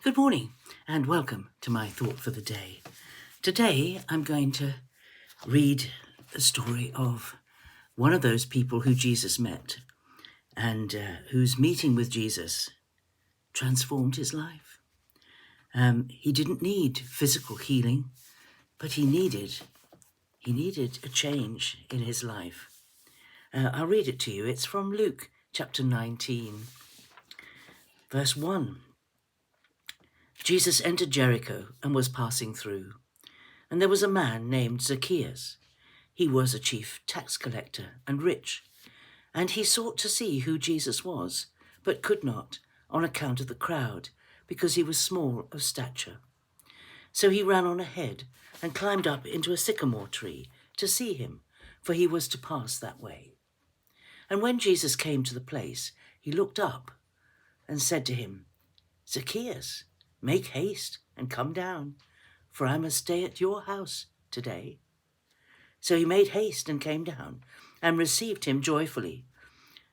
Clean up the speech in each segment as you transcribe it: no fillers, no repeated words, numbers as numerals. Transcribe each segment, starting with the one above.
Good morning and welcome to my thought for the day. Today I'm going to read the story of one of those people who Jesus met and whose meeting with Jesus transformed his life. He didn't need physical healing, but he needed a change in his life. I'll read it to you. It's from Luke chapter 19, verse 1. Jesus entered Jericho and was passing through. And there was a man named Zacchaeus. He was a chief tax collector and rich, and he sought to see who Jesus was, but could not on account of the crowd, because he was small of stature. So he ran on ahead and climbed up into a sycamore tree to see him, for he was to pass that way. And when Jesus came to the place, he looked up and said to him, "Zacchaeus, make haste and come down, for I must stay at your house today." So he made haste and came down and received him joyfully.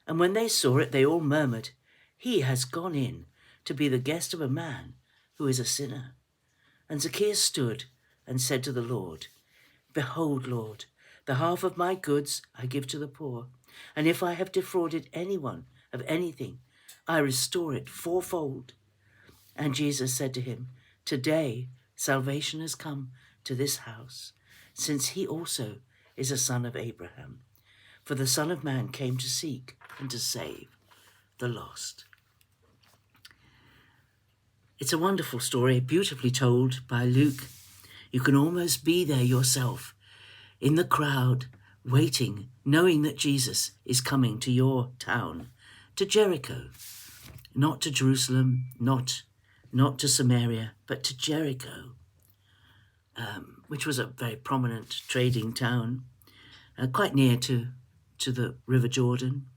And when they saw it, they all murmured, "He has gone in to be the guest of a man who is a sinner." And Zacchaeus stood and said to the Lord, "Behold, Lord, the half of my goods I give to the poor, and if I have defrauded anyone of anything, I restore it fourfold." And Jesus said to him, "Today salvation has come to this house, since he also is a son of Abraham. For the Son of Man came to seek and to save the lost." It's a wonderful story, beautifully told by Luke. You can almost be there yourself, in the crowd, waiting, knowing that Jesus is coming to your town, to Jericho, not to Jerusalem, not to Samaria, but to Jericho, which was a very prominent trading town, quite near to the River Jordan.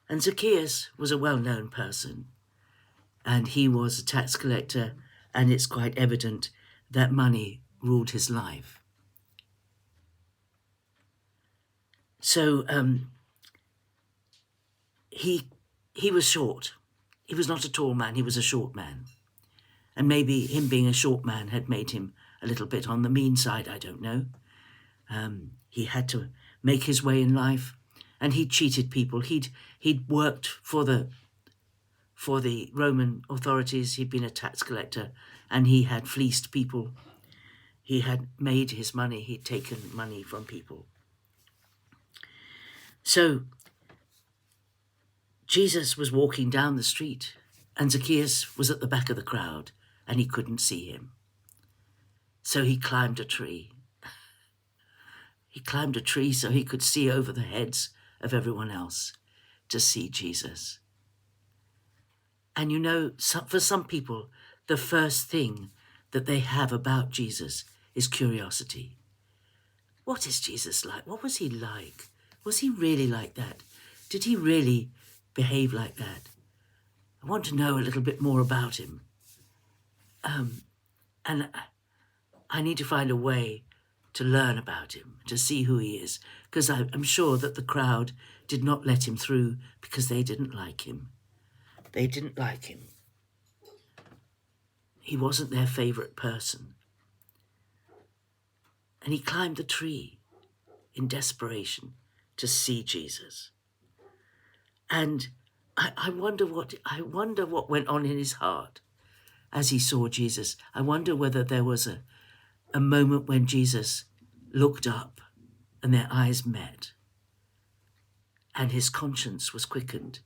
And Zacchaeus was a well-known person, and he was a tax collector, and it's quite evident that money ruled his life. So he was short. He was not a tall man, he was a short man. And maybe him being a short man had made him a little bit on the mean side, I don't know. He had to make his way in life, and he cheated people. He'd worked for the Roman authorities. He'd been a tax collector, and he had fleeced people. He had made his money. He'd taken money from people. So Jesus was walking down the street, and Zacchaeus was at the back of the crowd, and he couldn't see him. So he climbed a tree. He climbed a tree so he could see over the heads of everyone else to see Jesus. And you know, for some people, the first thing that they have about Jesus is curiosity. What is Jesus like? What was he like? Was he really like that? Did he really behave like that? I want to know a little bit more about him. And I need to find a way to learn about him, to see who he is, because I'm sure that the crowd did not let him through because they didn't like him. They didn't like him. He wasn't their favorite person. And he climbed the tree in desperation to see Jesus. And I wonder what went on in his heart as he saw Jesus. I wonder whether there was a moment when Jesus looked up and their eyes met, and his conscience was quickened,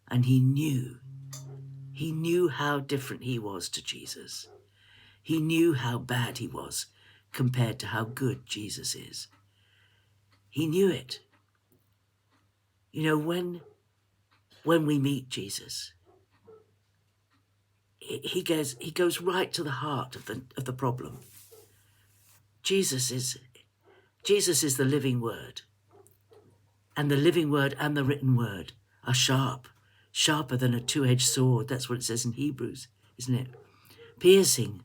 and he knew how different he was to Jesus. He knew how bad he was compared to how good Jesus is. He knew it. You know, when we meet Jesus, he goes right to the heart of the problem. Jesus is the living word, and the living word and the written word are sharper than a two-edged sword. That's what it says in Hebrews, isn't it? Piercing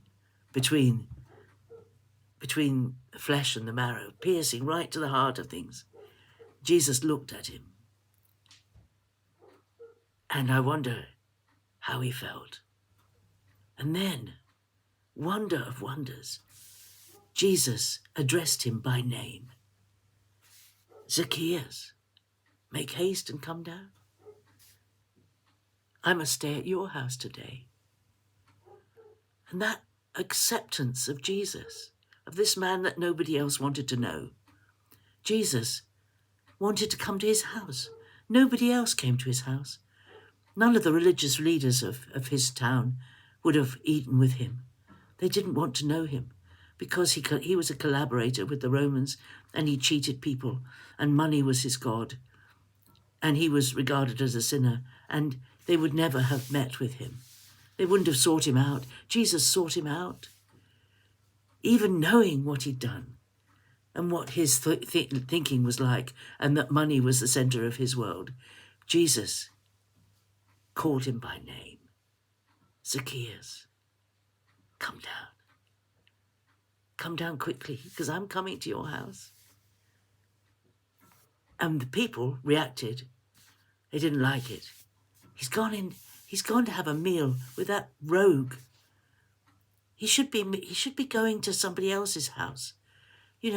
between the flesh and the marrow, piercing right to the heart of things. Jesus looked at him, and I wonder how he felt. And then, wonder of wonders, Jesus addressed him by name. Zacchaeus, make haste and come down. I must stay at your house today. And that acceptance of Jesus, of this man that nobody else wanted to know. Jesus wanted to come to his house. Nobody else came to his house. None of the religious leaders of his town would have eaten with him. They didn't want to know him because he was a collaborator with the Romans and he cheated people and money was his god and he was regarded as a sinner and they would never have met with him. They wouldn't have sought him out. Jesus sought him out. Even knowing what he'd done and what his thinking was like and that money was the center of his world, Jesus called him by name. Zacchaeus, come down. Come down quickly because I'm coming to your house. And the people reacted. They didn't like it. He's gone to have a meal with that rogue. He should be going to somebody else's house.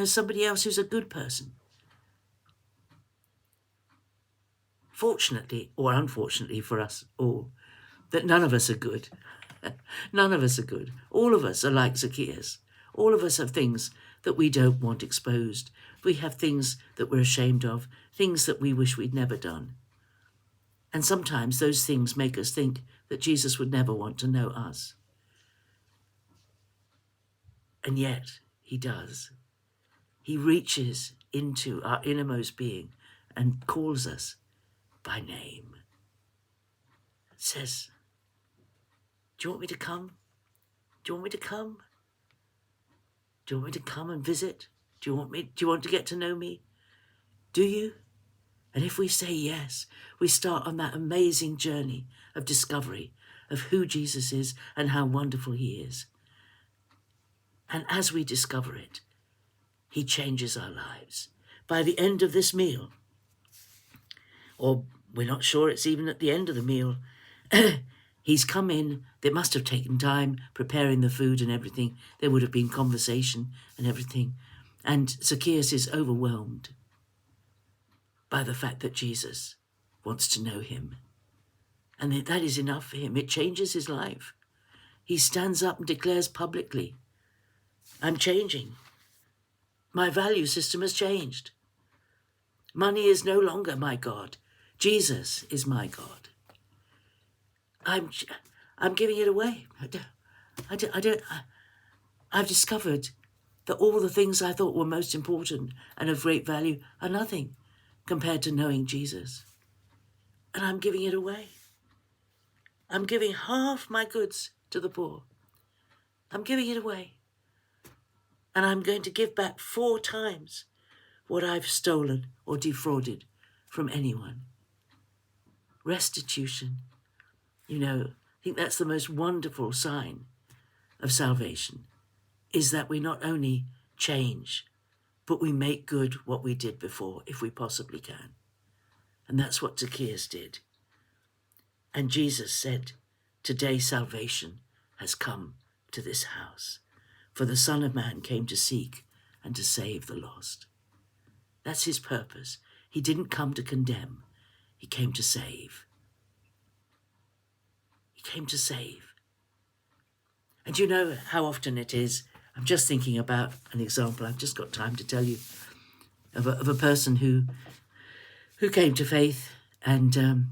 Somebody else who's a good person. Fortunately or unfortunately for us all, that none of us are good. None of us are good. All of us are like Zacchaeus. All of us have things that we don't want exposed. We have things that we're ashamed of, things that we wish we'd never done. And sometimes those things make us think that Jesus would never want to know us. And yet he does. He reaches into our innermost being and calls us by name. Says, do you want me to come? Do you want me to come? Do you want me to come and visit? Do you want to get to know me? Do you? And if we say yes, we start on that amazing journey of discovery of who Jesus is and how wonderful he is. And as we discover it, he changes our lives. By the end of this meal, or we're not sure it's even at the end of the meal, he's come in. They must have taken time preparing the food and everything. There would have been conversation and everything. And Zacchaeus is overwhelmed by the fact that Jesus wants to know him. And that is enough for him. It changes his life. He stands up and declares publicly, I'm changing. My value system has changed. Money is no longer my God. Jesus is my God. I'm giving it away. I've discovered that all the things I thought were most important and of great value are nothing compared to knowing Jesus. And I'm giving it away. I'm giving half my goods to the poor. I'm giving it away. And I'm going to give back 4 times what I've stolen or defrauded from anyone. Restitution. I think that's the most wonderful sign of salvation, is that we not only change, but we make good what we did before, if we possibly can. And that's what Zacchaeus did. And Jesus said, today salvation has come to this house, for the Son of Man came to seek and to save the lost. That's his purpose. He didn't come to condemn. He came to save. He came to save. And you know how often it is. I'm just thinking about an example. I've just got time to tell you of a person who came to faith, and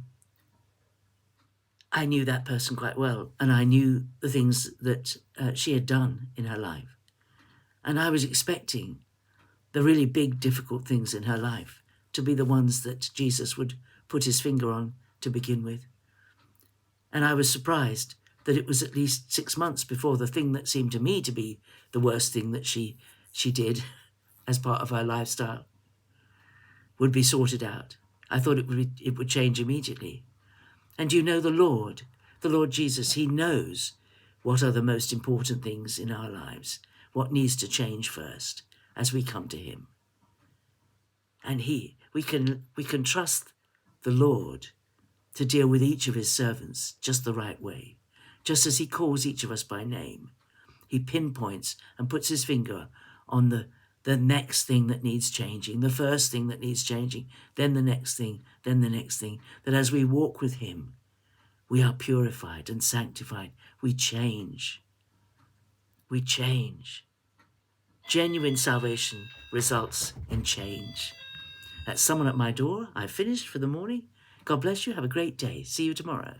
I knew that person quite well, and I knew the things that she had done in her life. And I was expecting the really big, difficult things in her life to be the ones that Jesus would put his finger on to begin with. And I was surprised that it was at least 6 months before the thing that seemed to me to be the worst thing that she did as part of her lifestyle would be sorted out. I thought it would change immediately. And the Lord Jesus, he knows what are the most important things in our lives, what needs to change first as we come to him. And we can trust the Lord to deal with each of his servants just the right way, just as he calls each of us by name. He pinpoints and puts his finger on the next thing that needs changing, the first thing that needs changing, then the next thing, then the next thing. That as we walk with him, we are purified and sanctified. We change. We change. Genuine salvation results in change. That's someone at my door. I've finished for the morning. God bless you. Have a great day. See you tomorrow.